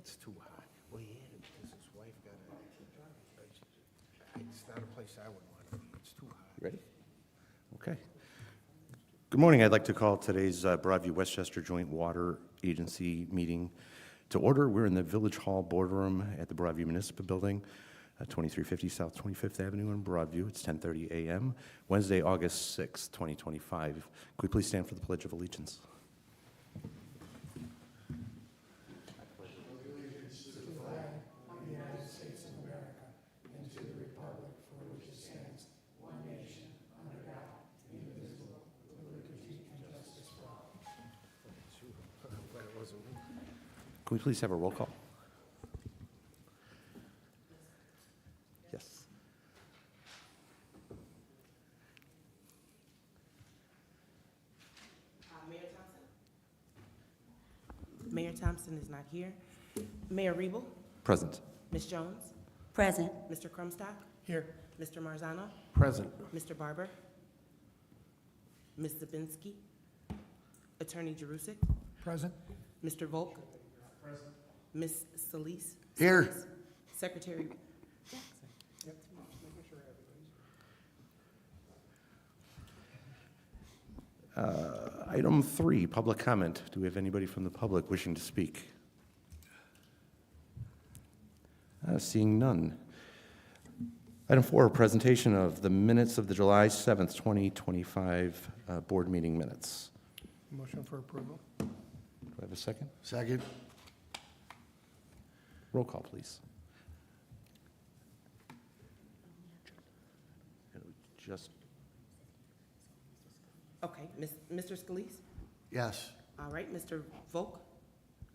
It's too high. Well, he had it because his wife got it. It's not a place I would want to be. It's too high. Ready? Okay. Good morning. I'd like to call today's Broadview Westchester Joint Water Agency meeting to order. We're in the Village Hall boardroom at the Broadview Municipal Building, 2350 South 25th Avenue in Broadview. It's 10:30 a.m., Wednesday, August 6th, 2025. Could we please stand for the Pledge of Allegiance? Can we please have a roll call? Yes. Mayor Thompson is not here. Mayor Riebel? Present. Ms. Jones? Present. Mr. Crumstock? Here. Mr. Marzano? Present. Mr. Barber? Ms. Zabinski? Attorney Jerusik? Present. Mr. Volk? Present. Ms. Solis? Here. Secretary Jackson? Item 3, public comment. Do we have anybody from the public wishing to speak? Seeing none. Item 4, presentation of the minutes of the July 7th, 2025 board meeting minutes. Motion for approval. Do I have a second? Second. Roll call, please. Just Okay, Mr. Scalise? Yes. All right, Mr. Volk?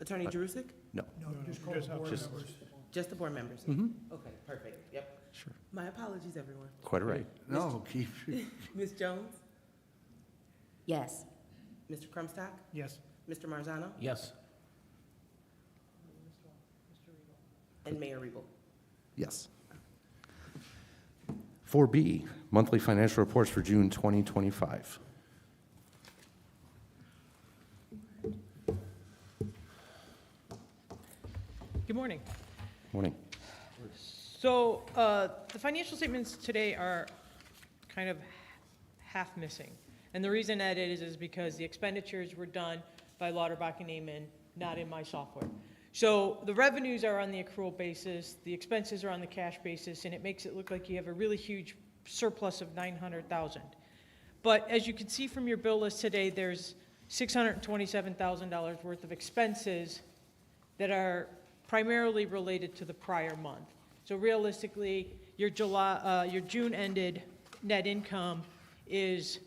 Attorney Jerusik? no. Just call the board Just- members. Just the board members? Mm-hmm. Okay, perfect, yep. Sure. My apologies, everyone. Quite all right. No, keep. Ms. Jones? Yes. Mr. Crumstock? Yes. Mr. Marzano? Yes. And Mayor Riebel? Yes. 4B, monthly financial reports for June 2025. Good morning. Morning. So the financial statements today are kind of half missing. And the reason that is because the expenditures were done by Lauterbach and Amen, not in my software. So the revenues are on the accrual basis, the expenses are on the cash basis, and it makes it look like you have a really huge surplus of $900,000. But as you can see from your bill list today, there's $627,000 worth of expenses that are primarily related to the prior month. So realistically, your June ended net income is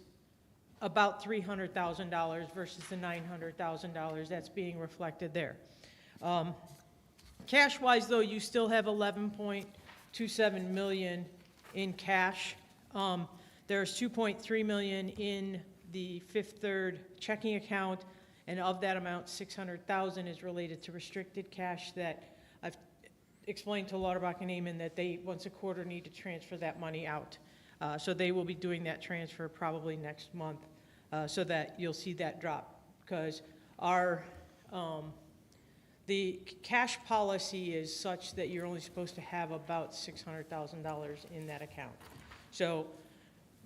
about $300,000 versus the $900,000 that's being reflected there. Cash-wise, though, you still have $11.27 million in cash. There's $2.3 million in the Fifth Third checking account, and of that amount, $600,000 is related to restricted cash that I've explained to Lauterbach and Amen that they, once a quarter, need to transfer that money out. So they will be doing that transfer probably next month, so that you'll see that drop, because our the cash policy is such that you're only supposed to have about $600,000 in that account. So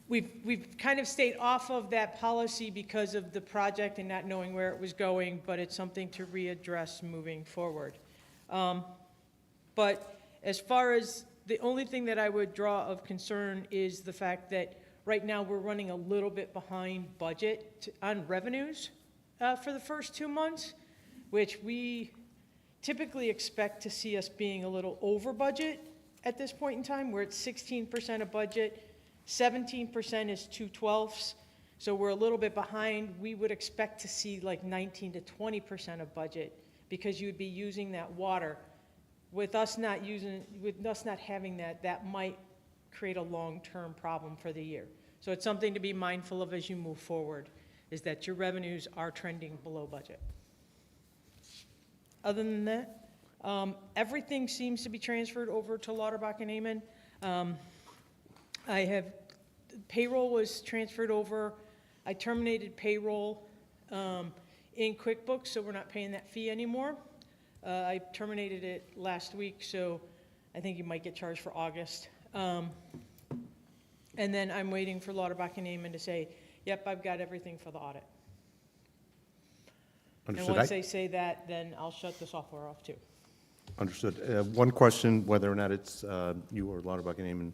we've kind of stayed off of that policy because of the project and not knowing where it was going, but it's something to readdress moving forward. But as far as the only thing that I would draw of concern is the fact that right now we're running a little bit behind budget on revenues for the first 2 months, which we typically expect to see us being a little over budget at this point in time. We're at 16% of budget, 17% is 2/12, so we're a little bit behind. We would expect to see like 19 to 20% of budget because you'd be using that water. With us not having that, that might create a long-term problem for the year. So it's something to be mindful of as you move forward, is that your revenues are trending below budget. Other than that, everything seems to be transferred over to Lauterbach and Amen. Payroll was transferred over. I terminated payroll in QuickBooks, so we're not paying that fee anymore. I terminated it last week, so I think you might get charged for August. And then I'm waiting for Lauterbach and Amon to say, yep, I've got everything for the audit. And Understood. once they say that, then I'll shut the software off too. Understood. One question, whether or not it's you or Lauterbach and Amon,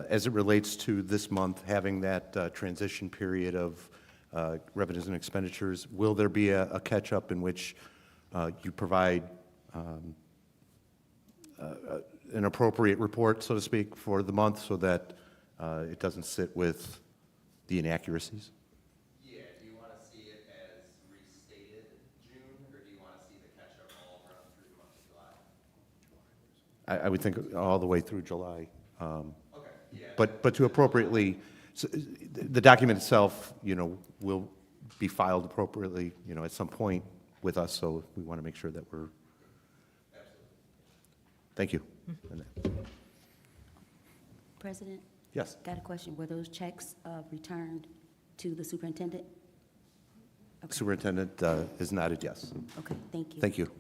as it relates to this month, having that transition period of revenues and expenditures, will there be a catch-up in which you provide an appropriate report, so to speak, for the month so that it doesn't sit with the inaccuracies? Yeah, do you want to see it as restated June, or do you want to see the catch-up all around through the month of July? I would think all the way through July. Okay, yeah. But to appropriately, the document itself, will be filed appropriately, at some point with us, so we want to make sure that we're. Absolutely. Thank you. President, Yes. got a question. Were those checks returned to the superintendent? Okay. Superintendent is nodded yes. Okay, thank you. Thank you.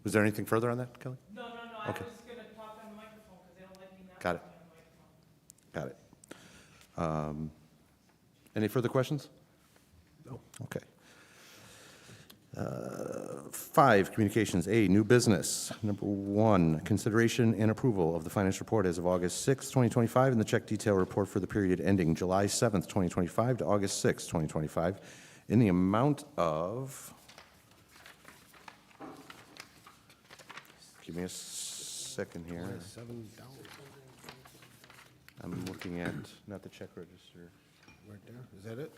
Was there anything further on that, Kelly? No, Okay. just gonna talk on the microphone because they don't let me not Got it. talk on the microphone. Got it. Any further questions? No. Okay. 5, communications. A, new business. Number 1, consideration and approval of the finance report as of August 6, 2025, and the check detail report for the period ending July 7th, 2025 to August 6th, 2025, in the amount of, give me a second here. $7. I'm looking at, not the check register. Right there. Is that it?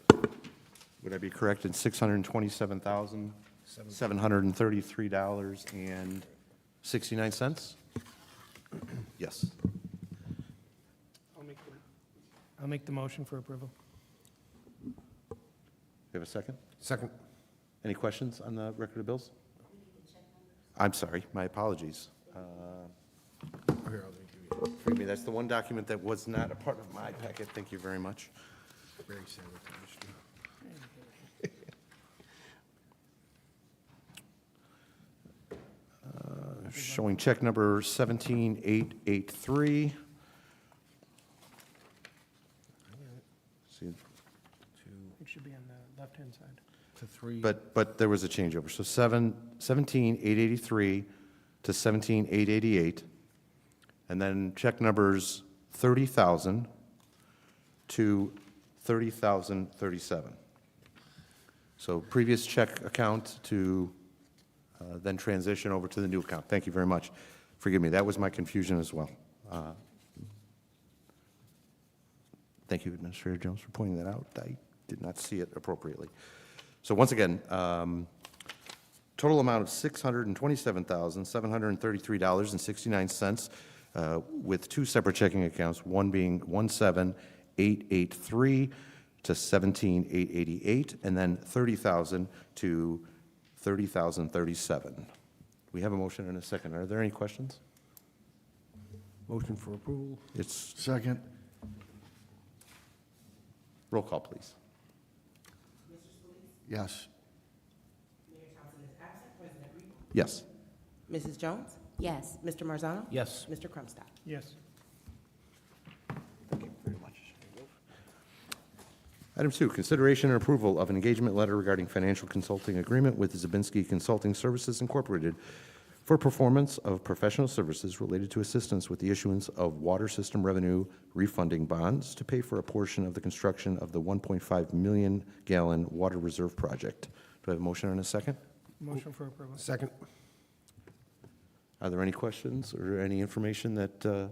Would I be correct in $627,733.69? Yes. I'll make the motion for approval. You have a second? Second. Any questions on the record of bills? I'm sorry, my apologies. Here, I'll give you. Forgive me, that's the one document that was not a part of my packet. Thank you very much. Very sanitized. Showing check number 17883. See, It should be on the left-hand side. To 3. but there was a changeover. So 17,883 to 17,888, and then check numbers 30,000 to 30,037. So previous check account to then transition over to the new account. Thank you very much. Forgive me, that was my confusion as well. Thank you, Administrator Jones, for pointing that out. I did not see it appropriately. So once again, total amount of $627,733.69 with 2 separate checking accounts, one being 17,883 to 17,888, and then 30,000 to 30,037. We have a motion and a second. Are there any questions? Motion for approval. It's Second. roll call, please. Yes. Mayor Thompson is absent. President Reed. Yes. Mrs. Jones? Yes. Mr. Marzano? Yes. Mr. Crumstock? Yes. Thank you very much. Item 2, consideration and approval of an engagement letter regarding financial consulting agreement with Zabinski Consulting Services Incorporated for performance of professional services related to assistance with the issuance of water system revenue refunding bonds to pay for a portion of the construction of the 1.5 million gallon water reserve project. Do I have a motion and a second? Motion for approval. Second. Are there any questions or any information that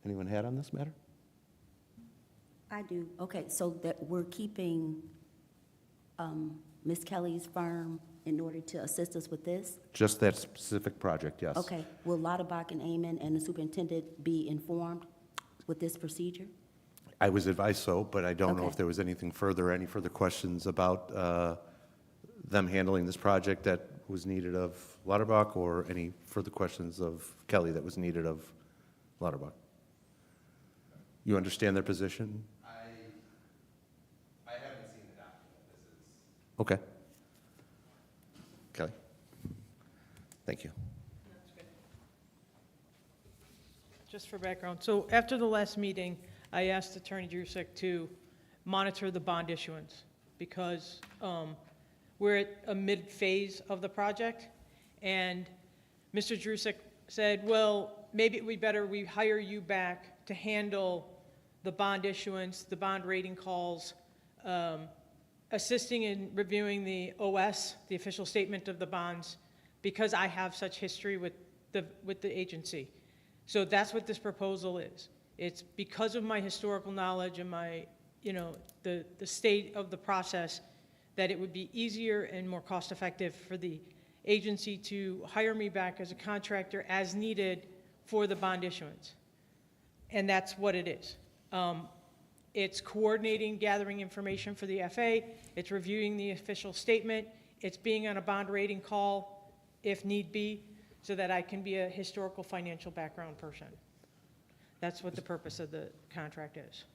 anyone had on this matter? I do. Okay, so that we're keeping Ms. Kelly's firm in order to assist us with this? Just that specific project, yes. Okay. Will Lauterbach and Amon and the superintendent be informed with this procedure? I was advised so, but I don't know Okay. if there was anything further, any further questions about them handling this project that was needed of Lauterbach, or any further questions of Kelly that was needed of Lauterbach. You understand their position? I haven't seen the document. This is, Okay. Kelly? Thank you. Just for background, so after the last meeting, I asked Attorney Drusik to monitor the bond issuance because we're at a mid-phase of the project, and Mr. Drusik said, well, maybe it would be better we hire you back to handle the bond issuance, the bond rating calls, assisting in reviewing the OS, the official statement of the bonds, because I have such history with the agency. So that's what this proposal is. It's because of my historical knowledge and my, the state of the process, that it would be easier and more cost-effective for the agency to hire me back as a contractor as needed for the bond issuance. And that's what it is. It's coordinating, gathering information for the FA, it's reviewing the official statement, it's being on a bond rating call if need be, so that I can be a historical financial background person. That's what the purpose of the contract is.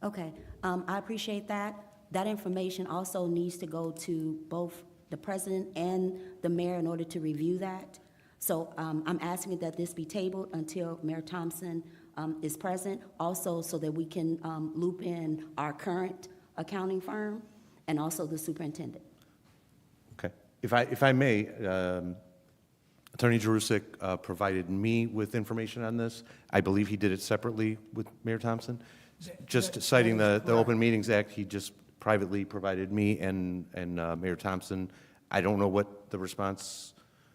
Okay, I appreciate that. That information also needs to go to both the president and the mayor in order to review that. So I'm asking that this be tabled until Mayor Thompson is present, also so that we can loop in our current accounting firm and also the superintendent. Okay. If I may, Attorney Drusik provided me with information on this. I believe he did it separately with Mayor Thompson. Just citing the Open Meetings Act, he just privately provided me and Mayor Thompson. I don't know what the response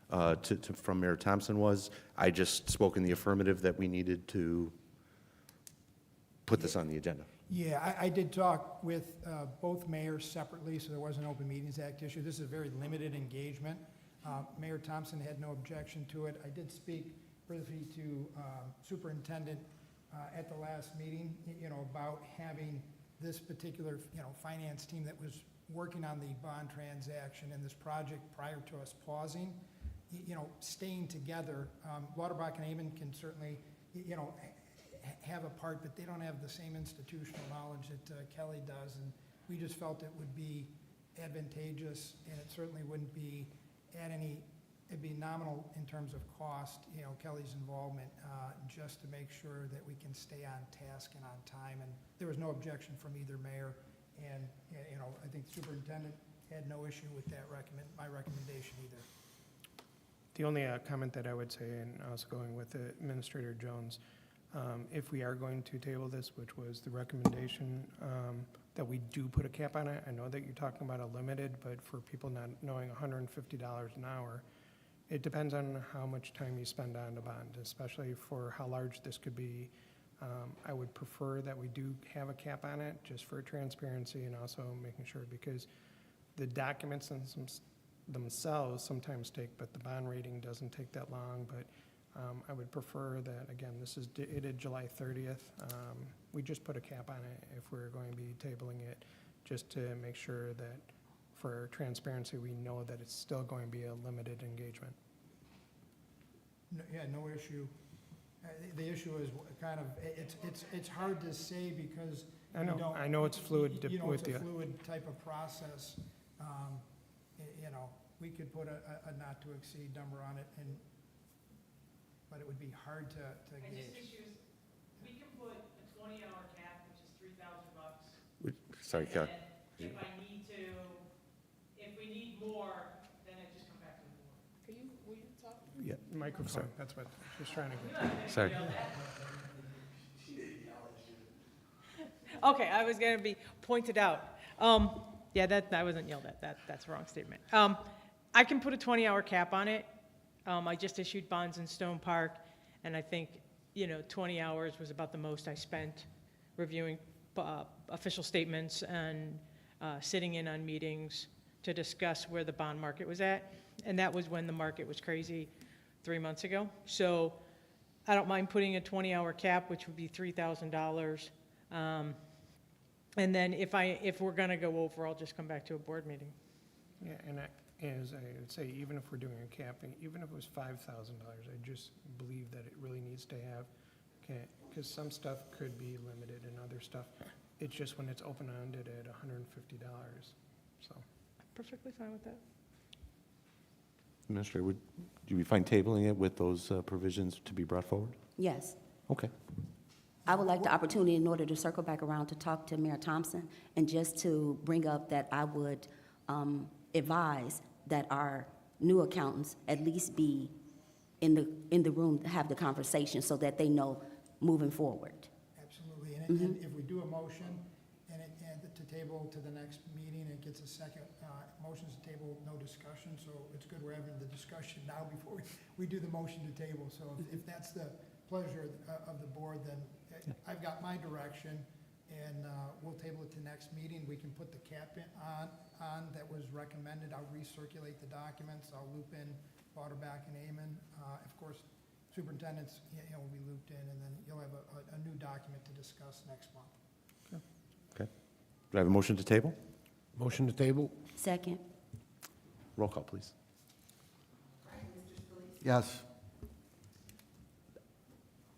from Mayor Thompson was. I just spoke in the affirmative that we needed to put this on the agenda. Yeah, I did talk with both mayors separately, so there was an Open Meetings Act issue. This is a very limited engagement. Mayor Thompson had no objection to it. I did speak briefly to Superintendent at the last meeting, about having this particular, finance team that was working on the bond transaction and this project prior to us pausing, staying together. Lauterbach and Amon can certainly, have a part, but they don't have the same institutional knowledge that Kelly does, and we just felt it would be advantageous, and it certainly wouldn't be at any, it'd be nominal in terms of cost, Kelly's involvement, just to make sure that we can stay on task and on time. And there was no objection from either mayor, and, I think the superintendent had no issue with that my recommendation either. The only comment that I would say, and also going with Administrator Jones, if we are going to table this, which was the recommendation, that we do put a cap on it. I know that you're talking about a limited, but for people not knowing $150 an hour, it depends on how much time you spend on the bond, especially for how large this could be. I would prefer that we do have a cap on it, just for transparency and also making sure, because the documents themselves sometimes take, but the bond rating doesn't take that long. But I would prefer that, again, this is dated July 30th. We just put a cap on it if we're going to be tabling it, just to make sure that for transparency, we know that it's still going to be a limited engagement. No, yeah, no issue. The issue is kind of, it's hard to say because I know it's fluid with you. It's a fluid type of process. We could put a not to exceed number on it, but it would be hard to gauge. We can put a 20-hour cap, which is $3,000. Sorry, Kelly. If we need more, then I just come back to the board. Will you talk? Yeah. Microphone, that's what she's trying to get. Sorry. Okay, I was going to be pointed out. Yeah, that wasn't yelled at. That's a wrong statement. I can put a 20-hour cap on it. I just issued bonds in Stone Park, and I think, 20 hours was about the most I spent reviewing official statements and sitting in on meetings to discuss where the bond market was at. And that was when the market was crazy 3 months ago. So I don't mind putting a 20-hour cap, which would be $3,000. And then if we're going to go over, I'll just come back to a board meeting. Yeah, and as I would say, even if we're doing a capping, even if it was $5,000, I just believe that it really needs to have, because some stuff could be limited and other stuff, it's just when it's open-ended at $150, so. Perfectly fine with that. Administrator, do we find tabling it with those provisions to be brought forward? Yes. Okay. I would like the opportunity, in order to circle back around, to talk to Mayor Thompson, and just to bring up that I would advise that our new accountants at least be in the room to have the conversation so that they know moving forward. Absolutely, and if we do a motion and to table to the next meeting, it gets a second, motions to table, no discussion, so it's good we're having the discussion now before we do the motion to table. So if that's the pleasure of the board, then I've got my direction, and we'll table it to next meeting. We can put the cap on that was recommended. I'll recirculate the documents. I'll loop in Waterback and Amon. Of course, superintendents, will be looped in, and then you'll have a new document to discuss next month. Okay. Do I have a motion to table? Motion to table? Second? Roll call, please. Yes.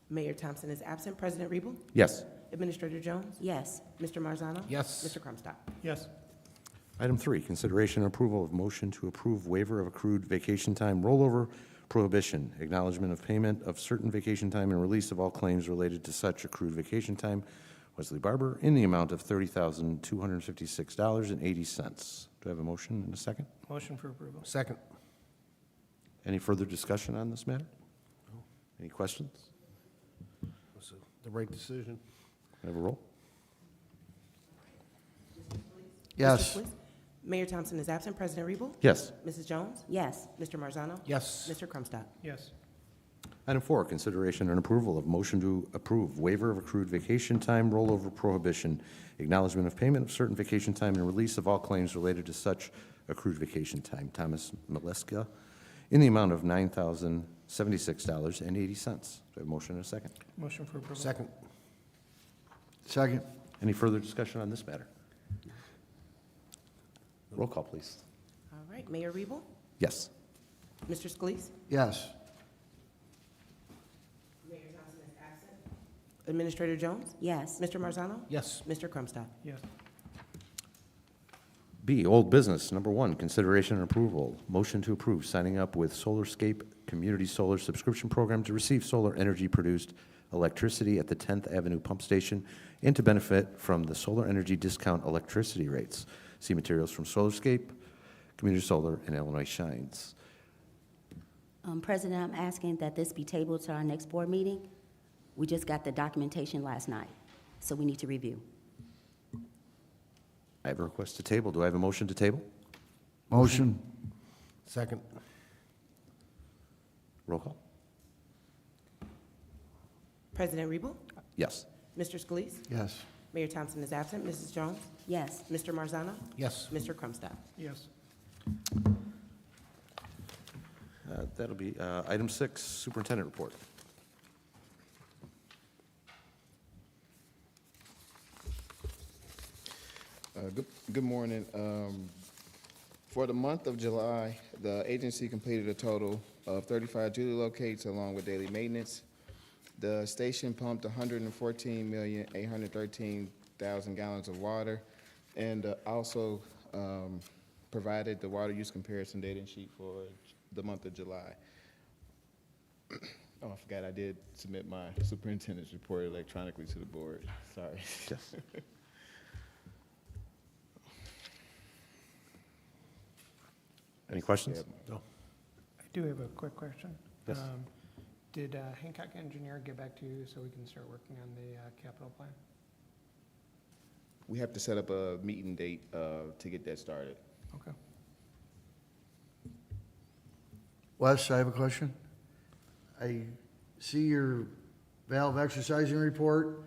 Mayor Thompson is absent. President Riebel? Yes. Administrator Jones? Yes. Mr. Marzano? Yes. Mr. Crumstock? Yes. Item 3, consideration and approval of motion to approve waiver of accrued vacation time rollover prohibition, acknowledgement of payment of certain vacation time, and release of all claims related to such accrued vacation time. Wesley Barber, in the amount of $30,256.80. Do I have a motion and a second? Motion for approval. Second. Any further discussion on this matter? Any questions? Was the right decision? Can I have a roll? Yes. Mr. Scalise? Mayor Thompson is absent. President Riebel? Yes. Mrs. Jones? Yes. Mr. Marzano? Yes. Mr. Crumstock? Yes. Item 4, consideration and approval of motion to approve waiver of accrued vacation time rollover prohibition, acknowledgement of payment of certain vacation time, and release of all claims related to such accrued vacation time. Thomas Maleska, in the amount of $9,076.80. Do I have a motion and a second? Motion for approval. Second. Second. Any further discussion on this matter? Roll call, please. All right. Mayor Riebel? Yes. Mr. Scalise? Yes. Mayor Thompson is absent. Administrator Jones? Yes. Mr. Marzano? Yes. Mr. Crumstock? Yes. B, old business. Number 1, consideration and approval. Motion to approve signing up with SolarScape Community Solar Subscription Program to receive solar energy-produced electricity at the 10th Avenue Pump Station and to benefit from the solar energy discount electricity rates. See materials from SolarScape, Community Solar, and Illinois Shines. President, I'm asking that this be tabled to our next board meeting. We just got the documentation last night, so we need to review. I have a request to table. Do I have a motion to table? Motion. Second. Roll call. President Riebel? Yes. Mr. Scalise? Yes. Mayor Thompson is absent. Mrs. Jones? Yes. Mr. Marzano? Yes. Mr. Crumstock? Yes. That'll be item 6, superintendent report. Good morning. For the month of July, the agency completed a total of 35 duty locates along with daily maintenance. The station pumped 114,813,000 gallons of water, and also provided the water use comparison data sheet for the month of July. Oh, I forgot I did submit my superintendent's report electronically to the board. Sorry. Yes. Any questions? No. I do have a quick question. Yes. Did Hancock Engineer get back to you so we can start working on the capital plan? We have to set up a meeting date to get that started. Okay. Wes, I have a question. I see your valve exercising report,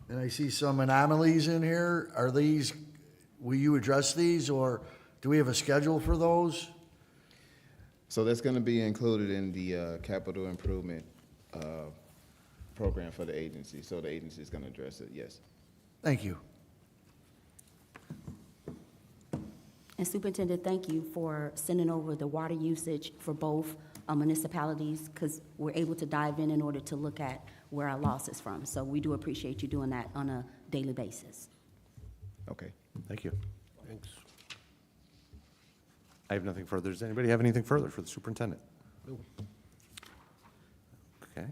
and I see some anomalies in here. Are these, will you address these, or do we have a schedule for those? So that's going to be included in the capital improvement program for the agency. So the agency is going to address it, yes. Thank you. And Superintendent, thank you for sending over the water usage for both municipalities, because we're able to dive in order to look at where our loss is from. So we do appreciate you doing that on a daily basis. Okay. Thank you. Thanks. I have nothing further. Does anybody have anything further for the superintendent? Okay.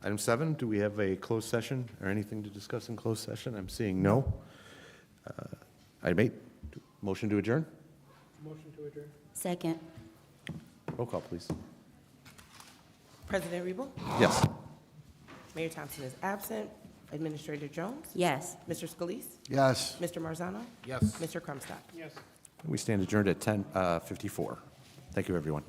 Item 7, do we have a closed session or anything to discuss in closed session? I'm seeing no. Item 8, motion to adjourn? Motion to adjourn. Second. Roll call, please. President Rebo? Yes. Mayor Thompson is absent. Administrator Jones? Yes. Mr. Scalise? Yes. Mr. Marzano? Yes. Mr. Crumstock? Yes. We stand adjourned at 10:54. Thank you, everyone.